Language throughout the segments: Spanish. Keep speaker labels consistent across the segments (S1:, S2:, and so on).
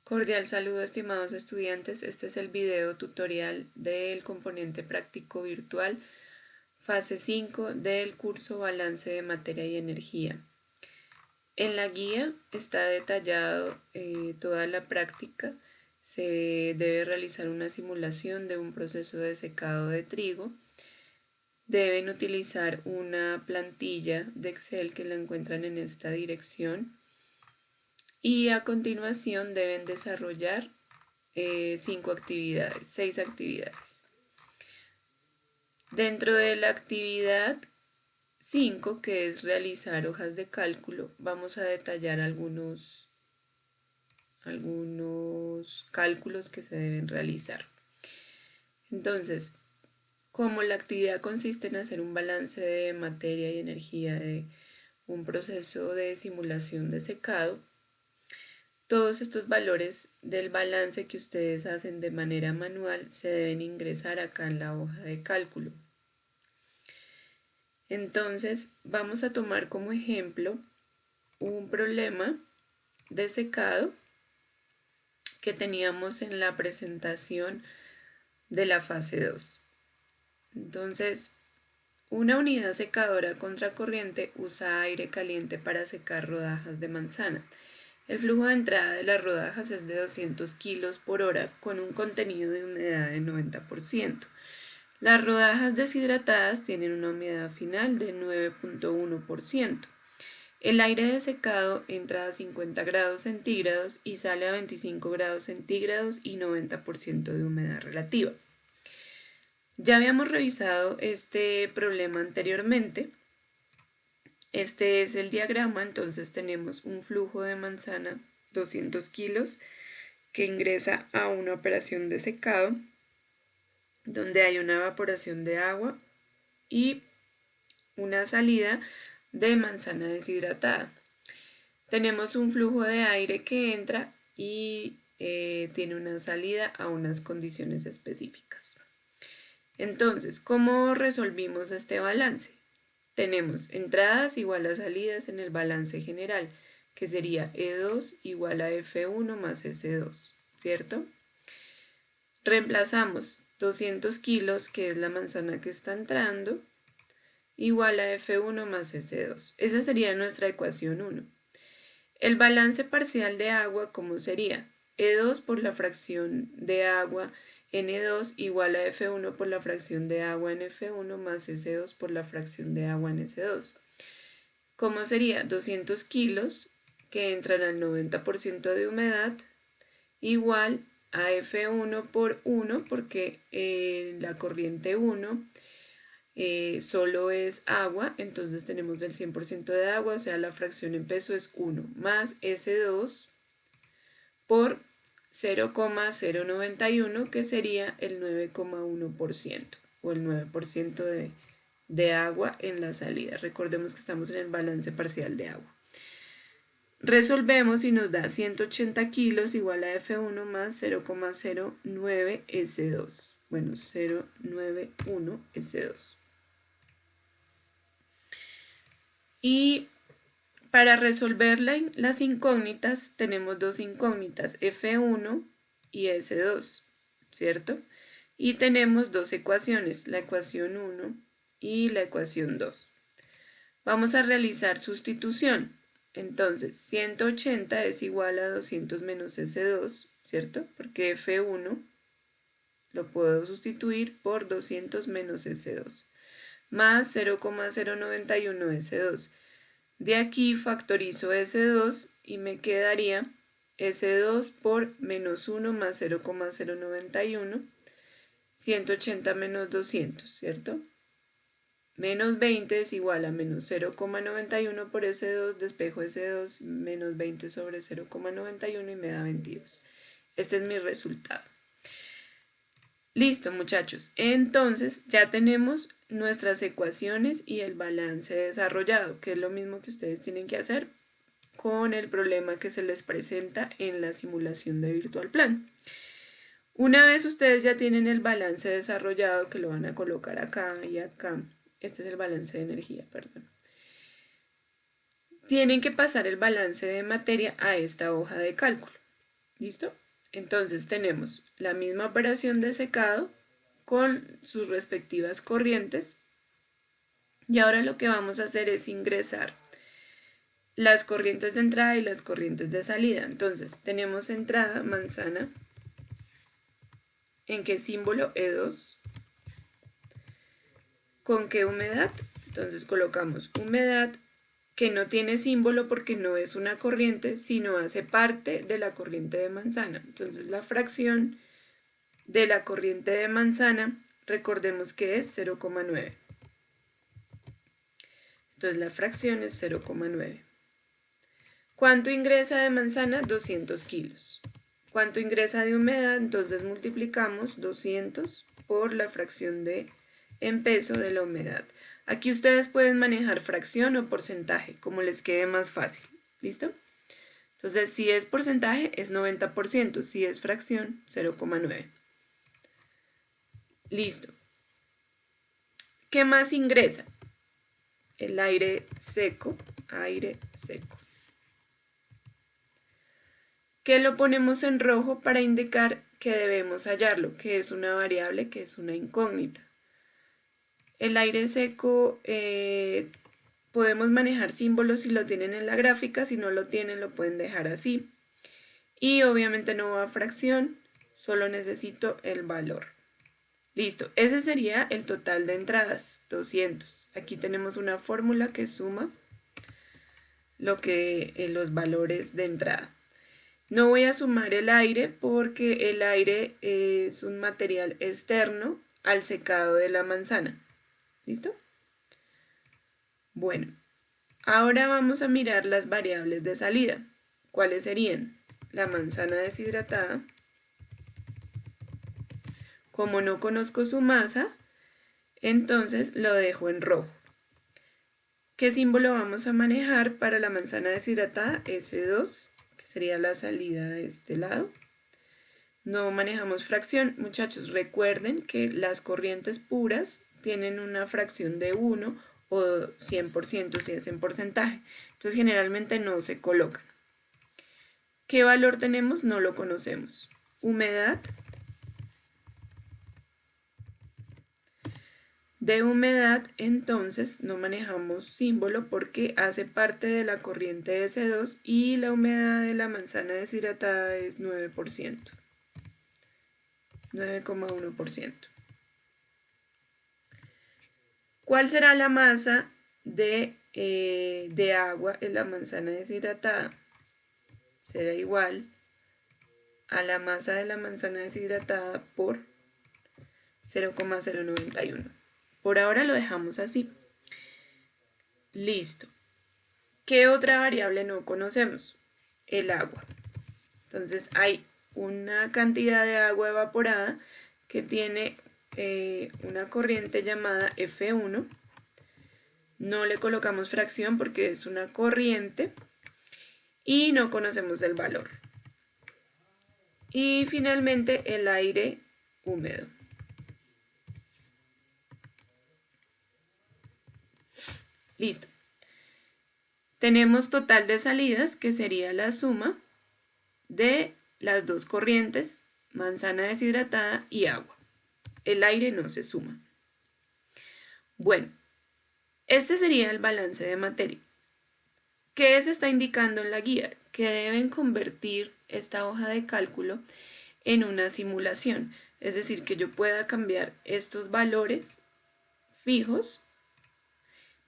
S1: Cordial saludo, estimados estudiantes. Este es el video tutorial del componente práctico virtual, fase 5 del curso Balance de Materia y Energía. En la guía está detallado toda la práctica. Se debe realizar una simulación de un proceso de secado de trigo. Deben utilizar una plantilla de Excel que la encuentran en esta dirección. Y a continuación deben desarrollar 6 actividades. Dentro de la actividad 5, que es realizar hojas de cálculo, vamos a detallar algunos cálculos que se deben realizar. Entonces, como la actividad consiste en hacer un balance de materia y energía de un proceso de simulación de secado, todos estos valores del balance que ustedes hacen de manera manual se deben ingresar acá en la hoja de cálculo. Entonces, vamos a tomar como ejemplo un problema de secado que teníamos en la presentación de la fase 2. Entonces, una unidad secadora contracorriente usa aire caliente para secar rodajas de manzana. El flujo de entrada de las rodajas es de 200 kilos por hora con un contenido de humedad de 90%. Las rodajas deshidratadas tienen una humedad final de 9.1%. El aire de secado entra a 50 grados centígrados y sale a 25 grados centígrados y 90% de humedad relativa. Ya habíamos revisado este problema anteriormente. Este es el diagrama. Entonces tenemos un flujo de manzana 200 kilos que ingresa a una operación de secado donde hay una evaporación de agua y una salida de manzana deshidratada. Tenemos un flujo de aire que entra y tiene una salida a unas condiciones específicas. Entonces, ¿cómo resolvimos este balance? Tenemos entradas igual a salidas en el balance general, que sería E2 igual a F1 más S2, ¿cierto? Reemplazamos 200 kilos, que es la manzana que está entrando, igual a F1 más S2. Esa sería nuestra ecuación 1. El balance parcial de agua, ¿cómo sería? E2 por la fracción de agua N2 igual a F1 por la fracción de agua en F1 más S2 por la fracción de agua en S2. ¿Cómo sería? 200 kilos que entran al 90% de humedad igual a F1 por 1 porque la corriente 1 solo es agua, entonces tenemos el 100% de agua, o sea la fracción en peso es 1 más S2 por 0,091 que sería el 9,1% o el 9% de agua en la salida. Recordemos que estamos en el balance parcial de agua. Resolvemos y nos da 180 kilos igual a F1 más 0,09 S2. Bueno, 0,91 S2. Y para resolver las incógnitas tenemos dos incógnitas, F1 y S2, ¿cierto? Y tenemos dos ecuaciones, la ecuación 1 y la ecuación 2. Vamos a realizar sustitución. Entonces, 180 es igual a 200 menos S2, ¿cierto? Porque F1 lo puedo sustituir por 200 menos S2, más 0,091 S2. De aquí factorizo S2 y me quedaría S2 por menos 1 más 0,091, 180 menos 200, ¿cierto? Menos 20 es igual a menos 0,91 por S2, despejo S2, menos 20 sobre 0,91 y me da 22. Este es mi resultado. Listo, muchachos. Entonces ya tenemos nuestras ecuaciones y el balance desarrollado, que es lo mismo que ustedes tienen que hacer con el problema que se les presenta en la simulación de Virtual Plan. Una vez ustedes ya tienen el balance desarrollado, que lo van a colocar acá y acá, este es el balance de energía, perdón. Tienen que pasar el balance de materia a esta hoja de cálculo. ¿Listo? Entonces tenemos la misma operación de secado con sus respectivas corrientes. Y ahora lo que vamos a hacer es ingresar las corrientes de entrada y las corrientes de salida. Entonces tenemos entrada manzana. ¿En qué símbolo? E2. ¿Con qué humedad? Entonces colocamos humedad que no tiene símbolo porque no es una corriente, sino hace parte de la corriente de manzana. Entonces la fracción de la corriente de manzana, recordemos que es 0,9. Entonces la fracción es 0,9. ¿Cuánto ingresa de manzana? 200 kilos. ¿Cuánto ingresa de humedad? Entonces multiplicamos 200 por la fracción en peso de la humedad. Aquí ustedes pueden manejar fracción o porcentaje, como les quede más fácil. ¿Listo? Entonces, si es porcentaje, es 90%. Si es fracción, 0,9. Listo. ¿Qué más ingresa? El aire seco. Aire seco. ¿Qué lo ponemos en rojo para indicar que debemos hallarlo? Que es una variable, que es una incógnita. El aire seco podemos manejar símbolos si lo tienen en la gráfica, si no lo tienen lo pueden dejar así. Y obviamente no va a fracción, solo necesito el valor. Listo, ese sería el total de entradas, 200. Aquí tenemos una fórmula que suma los valores de entrada. No voy a sumar el aire porque el aire es un material externo al secado de la manzana. ¿Listo? Bueno, ahora vamos a mirar las variables de salida. ¿Cuáles serían? La manzana deshidratada. Como no conozco su masa, entonces lo dejo en rojo. ¿Qué símbolo vamos a manejar para la manzana deshidratada? S2, que sería la salida de este lado. No manejamos fracción. Muchachos, recuerden que las corrientes puras tienen una fracción de 1 o 100% si es en porcentaje. Entonces generalmente no se colocan. ¿Qué valor tenemos? No lo conocemos. Humedad. De humedad, entonces, no manejamos símbolo porque hace parte de la corriente S2 y la humedad de la manzana deshidratada es 9%. 9,1%. ¿Cuál será la masa de agua en la manzana deshidratada? Será igual a la masa de la manzana deshidratada por 0,091. Por ahora lo dejamos así. Listo. ¿Qué otra variable no conocemos? El agua. Entonces hay una cantidad de agua evaporada que tiene una corriente llamada F1. No le colocamos fracción porque es una corriente y no conocemos el valor. Y finalmente el aire húmedo. Listo. Tenemos total de salidas, que sería la suma de las dos corrientes, manzana deshidratada y agua. El aire no se suma. Bueno, este sería el balance de materia. ¿Qué se está indicando en la guía? Que deben convertir esta hoja de cálculo en una simulación. Es decir, que yo pueda cambiar estos valores fijos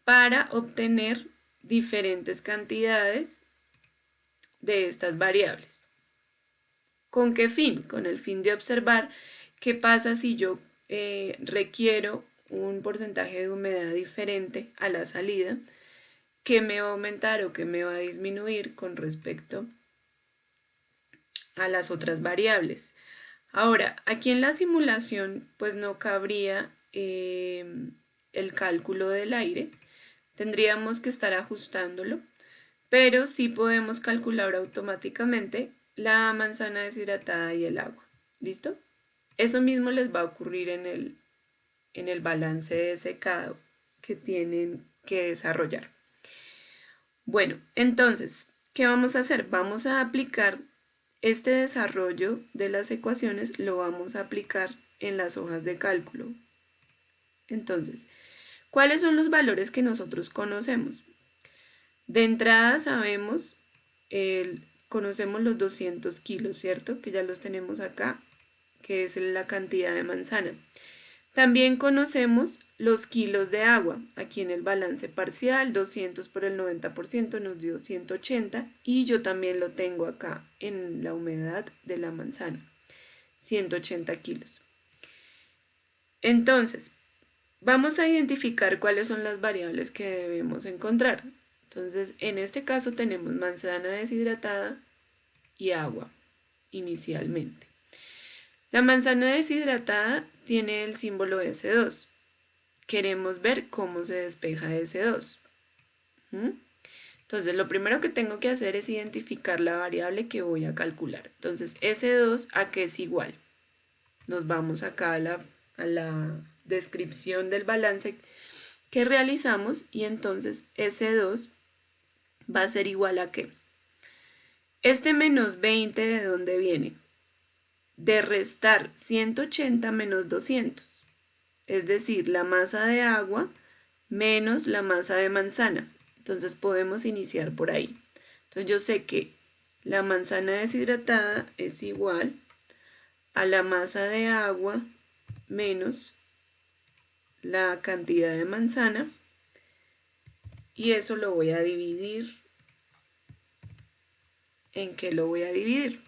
S1: para obtener diferentes cantidades de estas variables. ¿Con qué fin? Con el fin de observar qué pasa si yo requiero un porcentaje de humedad diferente a la salida, qué me va a aumentar o qué me va a disminuir con respecto a las otras variables. Ahora, aquí en la simulación pues no cabría el cálculo del aire, tendríamos que estar ajustándolo, pero sí podemos calcular automáticamente la manzana deshidratada y el agua. ¿Listo? Eso mismo les va a ocurrir en el balance de secado que tienen que desarrollar. Bueno, entonces, ¿qué vamos a hacer? Vamos a aplicar este desarrollo de las ecuaciones lo vamos a aplicar en las hojas de cálculo. Entonces, ¿cuáles son los valores que nosotros conocemos? De entrada sabemos, conocemos los 200 kilos, ¿cierto? Que ya los tenemos acá, que es la cantidad de manzana. También conocemos los kilos de agua. Aquí en el balance parcial, 200 por el 90% nos dio 180 y yo también lo tengo acá en la humedad de la manzana, 180 kilos. Entonces, vamos a identificar cuáles son las variables que debemos encontrar. Entonces, en este caso tenemos manzana deshidratada y agua inicialmente. La manzana deshidratada tiene el símbolo S2. Queremos ver cómo se despeja S2. Entonces, lo primero que tengo que hacer es identificar la variable que voy a calcular. Entonces, S2, ¿a qué es igual? Nos vamos acá a la descripción del balance que realizamos y entonces S2 va a ser igual a ¿qué? Este menos 20, ¿de dónde viene? De restar 180 menos 200, es decir, la masa de agua menos la masa de manzana. Entonces podemos iniciar por ahí. Entonces yo sé que la manzana deshidratada es igual a la masa de agua menos la cantidad de manzana y eso lo voy a dividir. ¿En qué lo voy a dividir?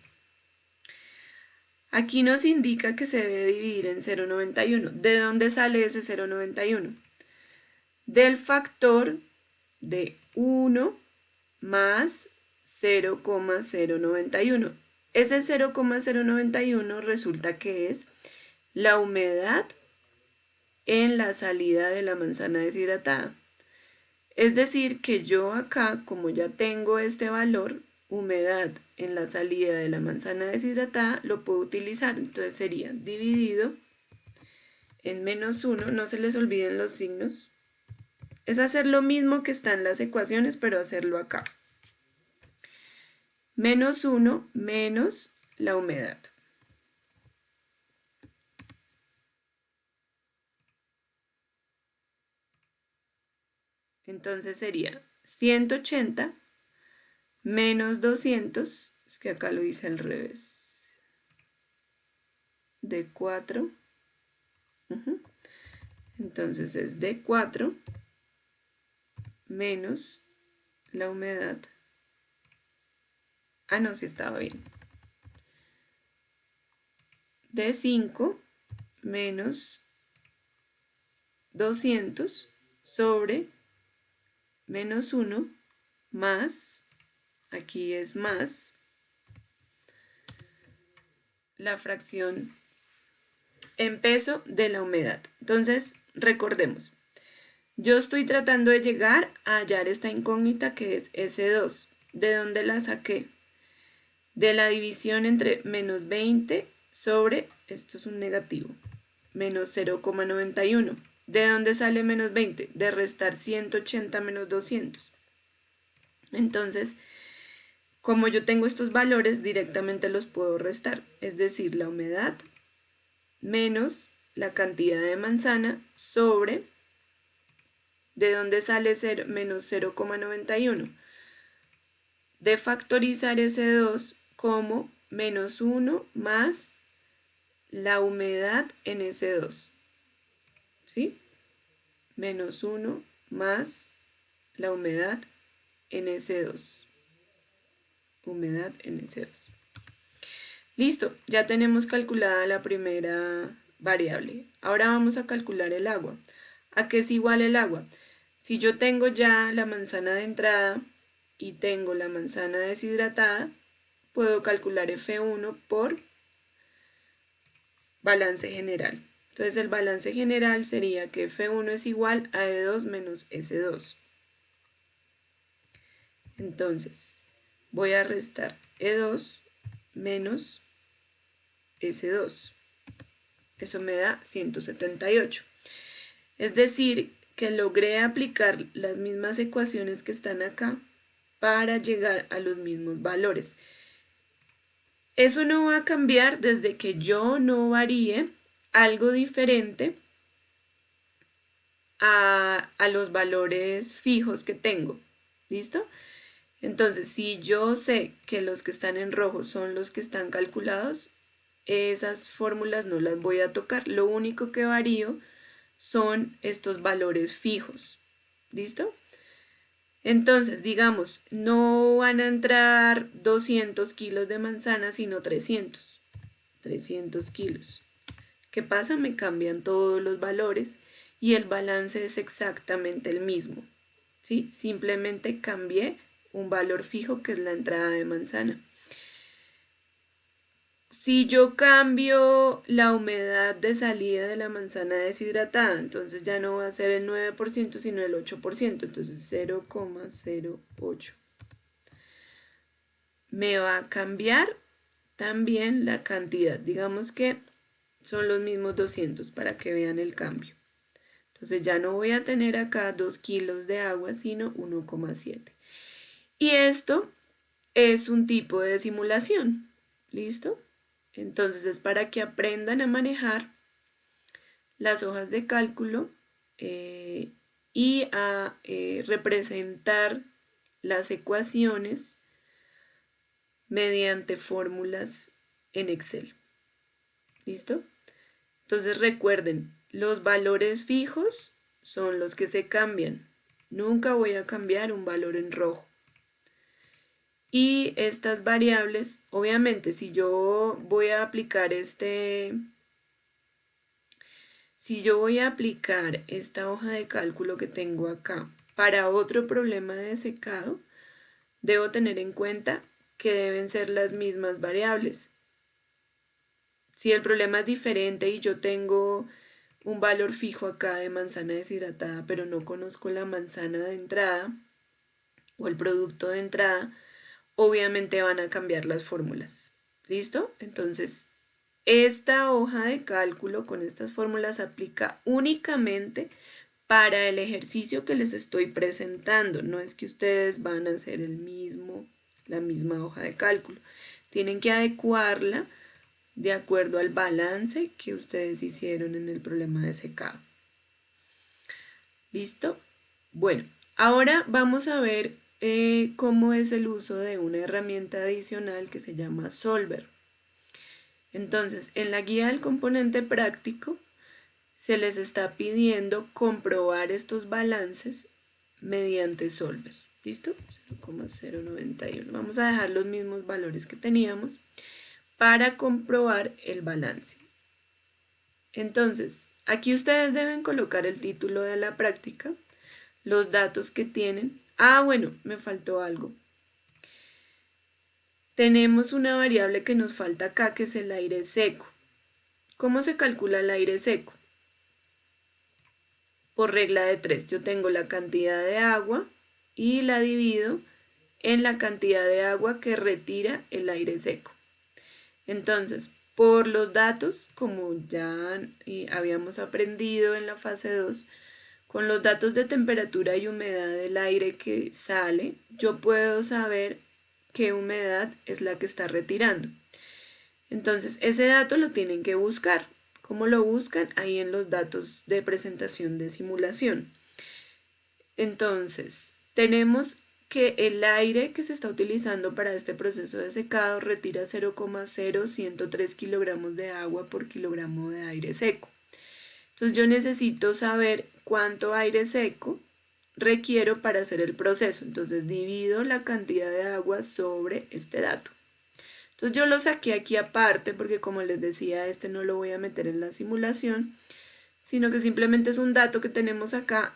S1: Aquí nos indica que se debe dividir en 0,91. ¿De dónde sale ese 0,91? Del factor de 1 más 0,091. Ese 0,091 resulta que es la humedad en la salida de la manzana deshidratada. Es decir, que yo acá, como ya tengo este valor, humedad en la salida de la manzana deshidratada, lo puedo utilizar. Entonces sería dividido en menos 1, no se les olviden los signos. Es hacer lo mismo que está en las ecuaciones, pero hacerlo acá. Menos 1 menos la humedad. Entonces sería 180 menos 200, es que acá lo hice al revés, de 4. Entonces es de 4 menos la humedad. Ah, no, sí estaba bien. De 5 menos 200 sobre menos 1 más, aquí es más, la fracción en peso de la humedad. Entonces, recordemos, yo estoy tratando de llegar a hallar esta incógnita que es S2. ¿De dónde la saqué? De la división entre menos 20 sobre, esto es un negativo, menos 0,91. ¿De dónde sale menos 20? De restar 180 menos 200. Entonces, como yo tengo estos valores, directamente los puedo restar. Es decir, la humedad menos la cantidad de manzana sobre, ¿de dónde sale menos 0,91? De factorizar ese 2 como menos 1 más la humedad en ese 2. ¿Sí? Menos 1 más la humedad en ese 2. Humedad en ese 2. Listo, ya tenemos calculada la primera variable. Ahora vamos a calcular el agua. ¿A qué es igual el agua? Si yo tengo ya la manzana de entrada y tengo la manzana deshidratada, puedo calcular F1 por balance general. Entonces el balance general sería que F1 es igual a E2 menos S2. Entonces voy a restar E2 menos S2. Eso me da 178. Es decir, que logré aplicar las mismas ecuaciones que están acá para llegar a los mismos valores. Eso no va a cambiar desde que yo no varíe algo diferente a los valores fijos que tengo. ¿Listo? Entonces, si yo sé que los que están en rojo son los que están calculados, esas fórmulas no las voy a tocar. Lo único que varío son estos valores fijos. ¿Listo? Entonces, digamos, no van a entrar 200 kilos de manzana, sino 300. 300 kilos. ¿Qué pasa? Me cambian todos los valores y el balance es exactamente el mismo. ¿Sí? Simplemente cambié un valor fijo que es la entrada de manzana. Si yo cambio la humedad de salida de la manzana deshidratada, entonces ya no va a ser el 9%, sino el 8%, entonces 0,08. Me va a cambiar también la cantidad, digamos que son los mismos 200 para que vean el cambio. Entonces ya no voy a tener acá 2 kilos de agua, sino 1,7. Y esto es un tipo de simulación, ¿listo? Entonces es para que aprendan a manejar las hojas de cálculo y a representar las ecuaciones mediante fórmulas en Excel. ¿Listo? Entonces recuerden, los valores fijos son los que se cambian. Nunca voy a cambiar un valor en rojo. Y estas variables, obviamente, si yo voy a aplicar esta hoja de cálculo que tengo acá para otro problema de secado, debo tener en cuenta que deben ser las mismas variables. Si el problema es diferente y yo tengo un valor fijo acá de manzana deshidratada, pero no conozco la manzana de entrada o el producto de entrada, obviamente van a cambiar las fórmulas. ¿Listo? Entonces, esta hoja de cálculo con estas fórmulas aplica únicamente para el ejercicio que les estoy presentando. No es que ustedes van a hacer la misma hoja de cálculo. Tienen que adecuarla de acuerdo al balance que ustedes hicieron en el problema de secado. ¿Listo? Bueno, ahora vamos a ver cómo es el uso de una herramienta adicional que se llama Solver. Entonces, en la guía del componente práctico se les está pidiendo comprobar estos balances mediante Solver. ¿Listo? 0,091. Vamos a dejar los mismos valores que teníamos para comprobar el balance. Entonces, aquí ustedes deben colocar el título de la práctica, los datos que tienen. Bueno, me faltó algo. Tenemos una variable que nos falta acá, que es el aire seco. ¿Cómo se calcula el aire seco? Por regla de 3. Yo tengo la cantidad de agua y la divido en la cantidad de agua que retira el aire seco. Entonces, por los datos, como ya habíamos aprendido en la fase 2, con los datos de temperatura y humedad del aire que sale, yo puedo saber qué humedad es la que está retirando. Entonces, ese dato lo tienen que buscar. ¿Cómo lo buscan? Ahí en los datos de presentación de simulación. Entonces, tenemos que el aire que se está utilizando para este proceso de secado retira 0,0103 kilogramos de agua por kilogramo de aire seco. Entonces yo necesito saber cuánto aire seco requiero para hacer el proceso. Entonces divido la cantidad de agua sobre este dato. Entonces yo lo saqué aquí aparte porque, como les decía, este no lo voy a meter en la simulación, sino que simplemente es un dato que tenemos acá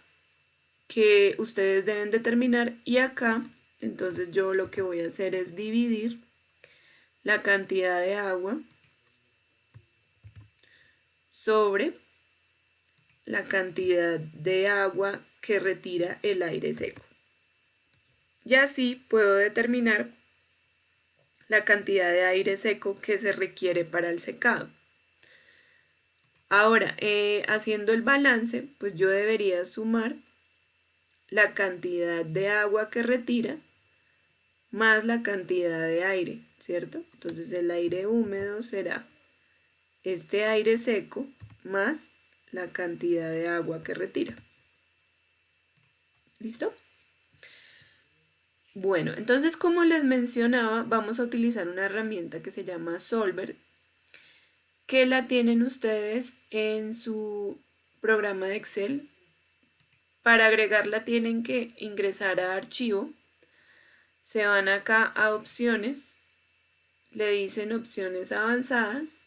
S1: que ustedes deben determinar, y acá entonces yo lo que voy a hacer es dividir la cantidad de agua sobre la cantidad de agua que retira el aire seco. Y así puedo determinar la cantidad de aire seco que se requiere para el secado. Ahora, haciendo el balance, pues yo debería sumar la cantidad de agua que retira más la cantidad de aire. ¿cierto? Entonces el aire húmedo será este aire seco más la cantidad de agua que retira. ¿Listo? Bueno, entonces como les mencionaba, vamos a utilizar una herramienta que se llama Solver, que la tienen ustedes en su programa de Excel. Para agregarla tienen que ingresar a archivo, se van acá a opciones, le dicen opciones avanzadas,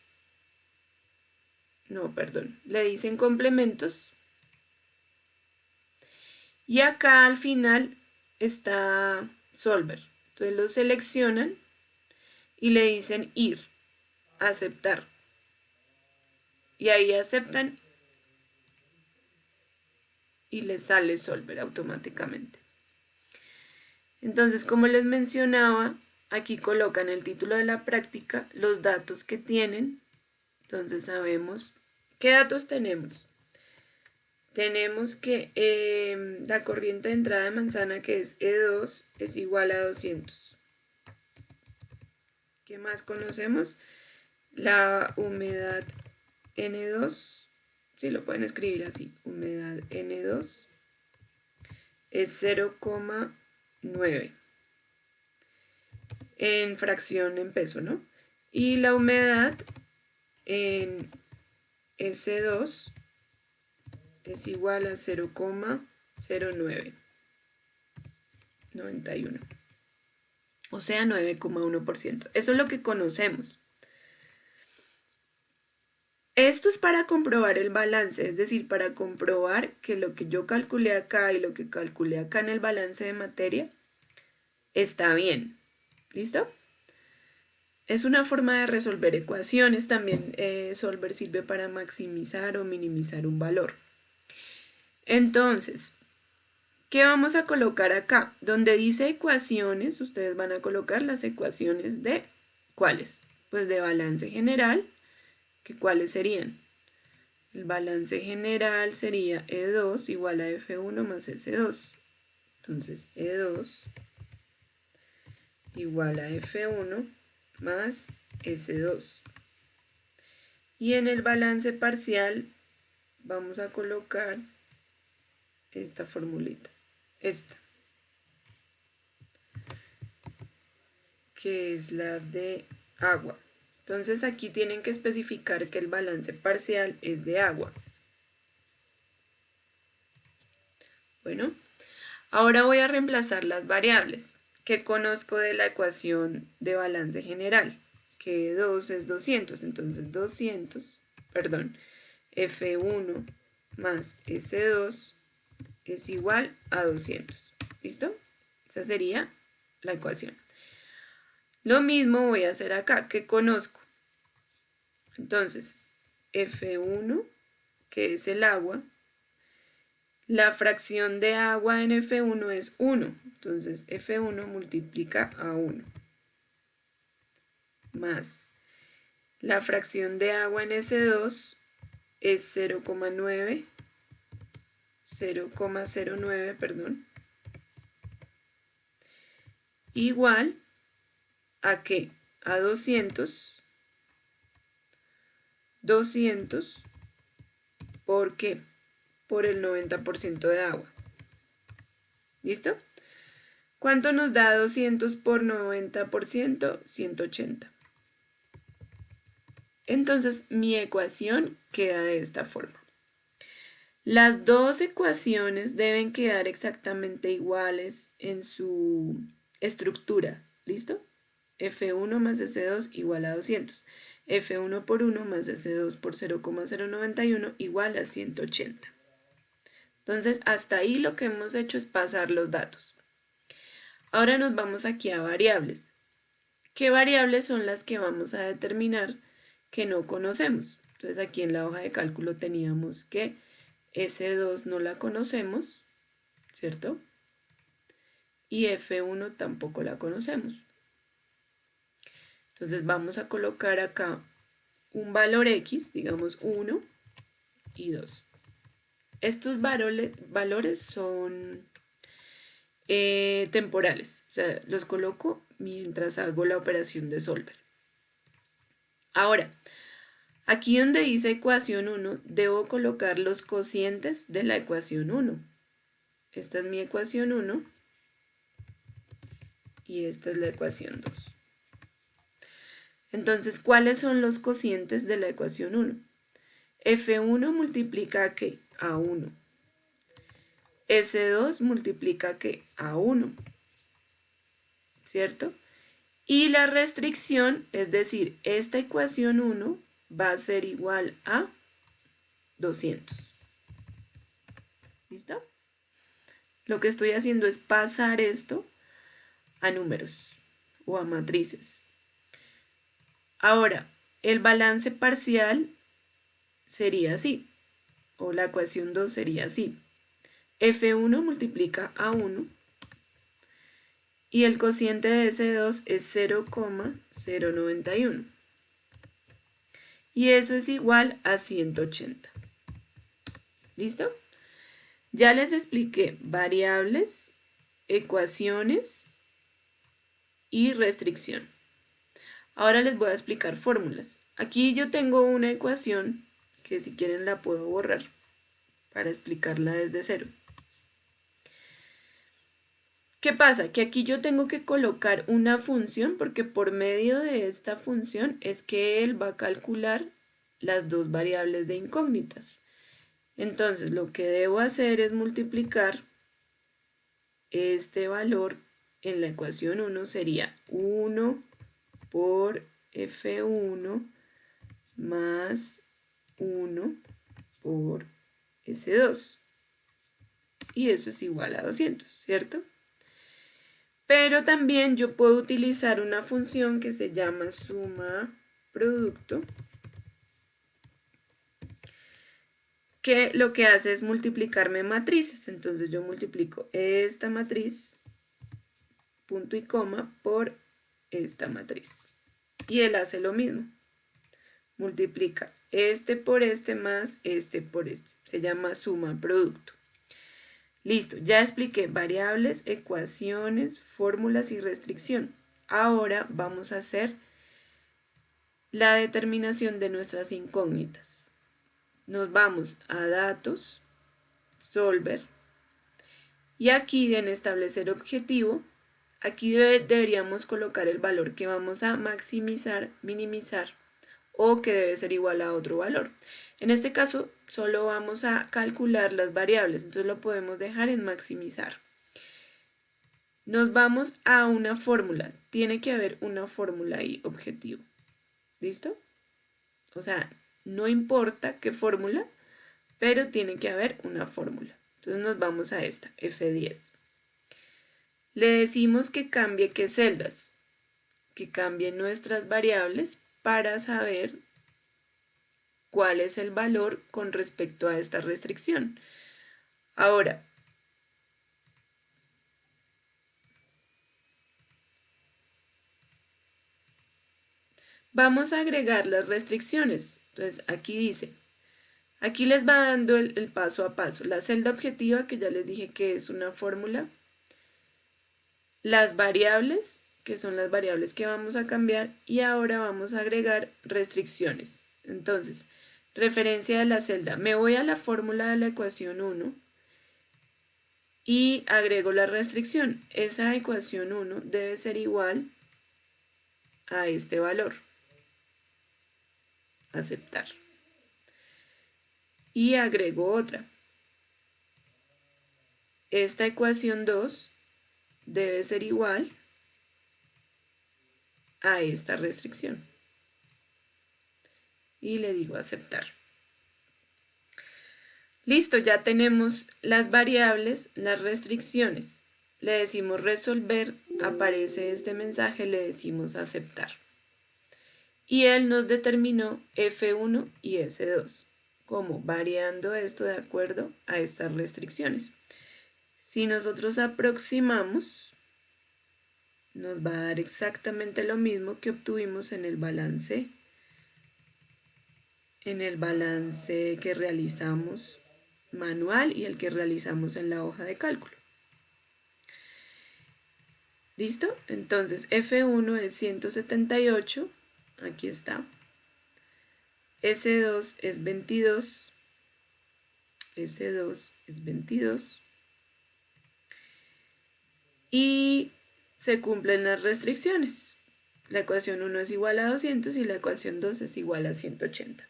S1: le dicen complementos, y acá al final está Solver. Entonces lo seleccionan y le dicen ir, aceptar, y ahí aceptan y les sale Solver automáticamente. Entonces, como les mencionaba, aquí colocan el título de la práctica, los datos que tienen. Entonces sabemos qué datos tenemos. Tenemos que la corriente de entrada de manzana, que es E2, es igual a 200. ¿Qué más conocemos? La humedad N2, sí lo pueden escribir así, humedad N2 es 0,9 en fracción en peso, ¿no? Y la humedad en S2 es igual a 0,0991. O sea, 9,1%. Eso es lo que conocemos. Esto es para comprobar el balance, es decir, para comprobar que lo que yo calculé acá y lo que calculé acá en el balance de materia está bien. ¿Listo? Es una forma de resolver ecuaciones. También Solver sirve para maximizar o minimizar un valor. Entonces, ¿qué vamos a colocar acá? Donde dice ecuaciones, ustedes van a colocar las ecuaciones de ¿cuáles? Pues de balance general, que ¿cuáles serían? El balance general sería E2 igual a F1 más S2. Entonces, E2 igual a F1 más S2. Y en el balance parcial vamos a colocar esta formulita, esta, que es la de agua. Entonces aquí tienen que especificar que el balance parcial es de agua. Bueno, ahora voy a reemplazar las variables que conozco de la ecuación de balance general, que 2 es 200, entonces F1 más S2 es igual a 200. ¿Listo? Esa sería la ecuación. Lo mismo voy a hacer acá, que conozco. Entonces, F1, que es el agua, la fracción de agua en F1 es 1. Entonces, F1 multiplica a 1. Más la fracción de agua en S2 es 0,09, perdón. Igual ¿a qué? A 200. 200, ¿por qué? Por el 90% de agua. ¿Listo? ¿Cuánto nos da 200 por 90%? 180. Entonces mi ecuación queda de esta forma. Las dos ecuaciones deben quedar exactamente iguales en su estructura. ¿Listo? F1 más S2 igual a 200. F1 por 1 más S2 por 0,091 igual a 180. Entonces, hasta ahí lo que hemos hecho es pasar los datos. Ahora nos vamos aquí a variables. ¿Qué variables son las que vamos a determinar que no conocemos? Entonces, aquí en la hoja de cálculo teníamos que S2 no la conocemos, ¿cierto? Y F1 tampoco la conocemos. Entonces vamos a colocar acá un valor X, digamos 1 y 2. Estos valores son temporales, o sea, los coloco mientras hago la operación de solver. Ahora, aquí donde dice ecuación 1, debo colocar los cocientes de la ecuación 1. Esta es mi ecuación 1 y esta es la ecuación 2. Entonces, ¿cuáles son los cocientes de la ecuación 1? F1 multiplica ¿a qué? A 1. S2 multiplica ¿a qué? A 1. ¿Cierto? Y la restricción, es decir, esta ecuación 1 va a ser igual a 200. ¿Listo? Lo que estoy haciendo es pasar esto a números o a matrices. Ahora, el balance parcial sería así, o la ecuación 2 sería así. F1 multiplica a 1 y el cociente de S2 es 0,091. Y eso es igual a 180. ¿Listo? Ya les expliqué variables, ecuaciones y restricción. Ahora les voy a explicar fórmulas. Aquí yo tengo una ecuación que si quieren la puedo borrar para explicarla desde cero. ¿Qué pasa? Que aquí yo tengo que colocar una función porque por medio de esta función es que él va a calcular las dos variables de incógnitas. Entonces lo que debo hacer es multiplicar este valor en la ecuación 1 sería 1 por F1 más 1 por S2. Y eso es igual a 200, ¿cierto? Pero también yo puedo utilizar una función que se llama suma producto, que lo que hace es multiplicarme matrices. Entonces yo multiplico esta matriz, punto y coma, por esta matriz. Y él hace lo mismo. Multiplica este por este más este por este. Se llama suma producto. Listo, ya expliqué variables, ecuaciones, fórmulas y restricción. Ahora vamos a hacer la determinación de nuestras incógnitas. Nos vamos a datos, solver, y aquí en establecer objetivo, aquí deberíamos colocar el valor que vamos a maximizar, minimizar o que debe ser igual a otro valor. En este caso solo vamos a calcular las variables, entonces lo podemos dejar en maximizar. Nos vamos a una fórmula, tiene que haber una fórmula ahí, objetivo. ¿Listo? O sea, no importa qué fórmula, pero tiene que haber una fórmula. Entonces nos vamos a esta, F10. Le decimos que cambie qué celdas, que cambie nuestras variables para saber cuál es el valor con respecto a esta restricción. Ahora, vamos a agregar las restricciones. Entonces aquí dice, aquí les va dando el paso a paso. La celda objetiva, que ya les dije que es una fórmula. Las variables, que son las variables que vamos a cambiar. Y ahora vamos a agregar restricciones. Entonces, referencia de la celda. Me voy a la fórmula de la ecuación 1 y agrego la restricción. Esa ecuación 1 debe ser igual a este valor. Aceptar. Y agrego otra. Esta ecuación 2 debe ser igual a esta restricción. Y le digo aceptar. Listo, ya tenemos las variables, las restricciones. Le decimos resolver, aparece este mensaje, le decimos aceptar. Y él nos determinó F1 y S2, como variando esto de acuerdo a estas restricciones. Si nosotros aproximamos, nos va a dar exactamente lo mismo que obtuvimos en el balance que realizamos manual y el que realizamos en la hoja de cálculo. ¿Listo? Entonces F1 es 178, aquí está. S2 es 22, S2 es 22. Y se cumplen las restricciones. La ecuación 1 es igual a 200 y la ecuación 2 es igual a 180.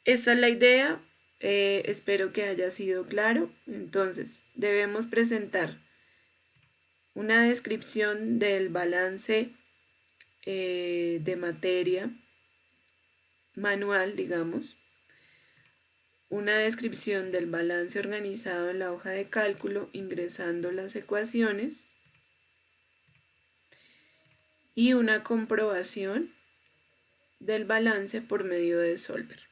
S1: Esta es la idea, espero que haya sido claro. Entonces, debemos presentar una descripción del balance de materia manual, digamos, una descripción del balance organizado en la hoja de cálculo ingresando las ecuaciones y una comprobación del balance por medio de Solver.